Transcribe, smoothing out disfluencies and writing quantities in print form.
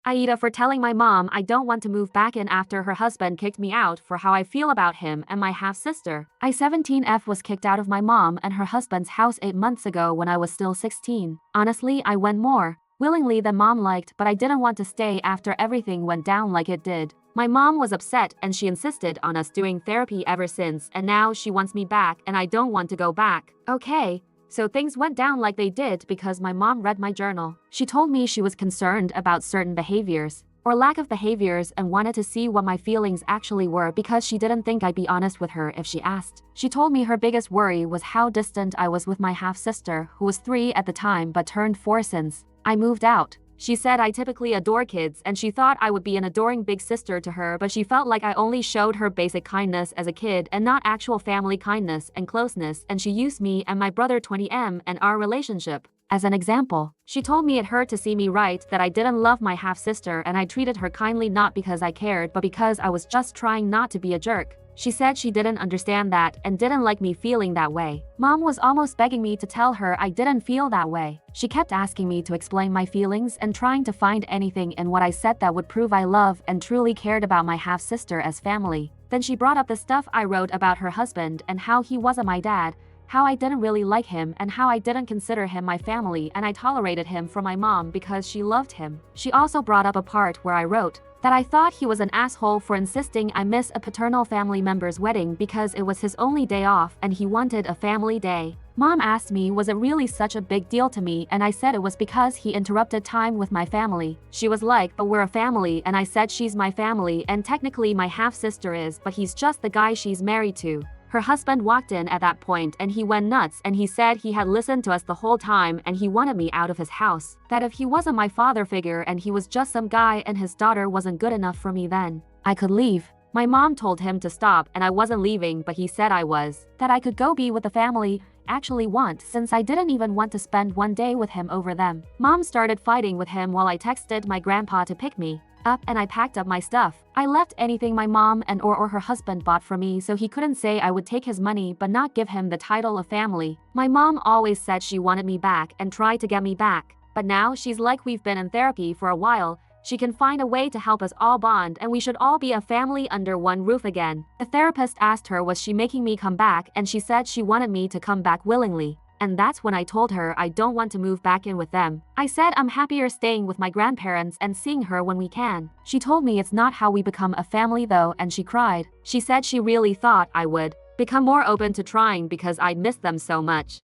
Aida for telling my mom I don't want to move back in after her husband kicked me out for how I feel about him and my half-sister. I-17F was kicked out of my mom and her husband's house 8 months ago when I was still 16. Honestly, I went more willingly than mom liked, but I didn't want to stay after everything went down like it did. My mom was upset and she insisted on us doing therapy ever since, and now she wants me back and I don't want to go back. Okay. So things went down like they did because my mom read my journal. She told me she was concerned about certain behaviors or lack of behaviors and wanted to see what my feelings actually were because she didn't think I'd be honest with her if she asked. She told me her biggest worry was how distant I was with my half-sister, who was 3 at the time but turned 4 since I moved out. She said I typically adore kids and she thought I would be an adoring big sister to her, but she felt like I only showed her basic kindness as a kid and not actual family kindness and closeness, and she used me and my brother 20M and our relationship as an example. She told me it hurt to see me write that I didn't love my half-sister and I treated her kindly not because I cared but because I was just trying not to be a jerk. She said she didn't understand that and didn't like me feeling that way. Mom was almost begging me to tell her I didn't feel that way. She kept asking me to explain my feelings and trying to find anything in what I said that would prove I love and truly cared about my half-sister as family. Then she brought up the stuff I wrote about her husband and how he wasn't my dad, how I didn't really like him and how I didn't consider him my family and I tolerated him for my mom because she loved him. She also brought up a part where I wrote that I thought he was an asshole for insisting I miss a paternal family member's wedding because it was his only day off and he wanted a family day. Mom asked me was it really such a big deal to me, and I said it was because he interrupted time with my family. She was like, but we're a family, and I said she's my family and technically my half-sister is, but he's just the guy she's married to. Her husband walked in at that point and he went nuts and he said he had listened to us the whole time and he wanted me out of his house. That if he wasn't my father figure and he was just some guy and his daughter wasn't good enough for me, then I could leave. My mom told him to stop and I wasn't leaving, but he said I was. That I could go be with the family actually want, since I didn't even want to spend one day with him over them. Mom started fighting with him while I texted my grandpa to pick me up and I packed up my stuff. I left anything my mom and or her husband bought for me so he couldn't say I would take his money but not give him the title of family. My mom always said she wanted me back and tried to get me back, but now she's like we've been in therapy for a while. She can find a way to help us all bond and we should all be a family under one roof again. The therapist asked her was she making me come back and she said she wanted me to come back willingly. And that's when I told her I don't want to move back in with them. I said I'm happier staying with my grandparents and seeing her when we can. She told me it's not how we become a family though, and she cried. She said she really thought I would become more open to trying because I'd missed them so much.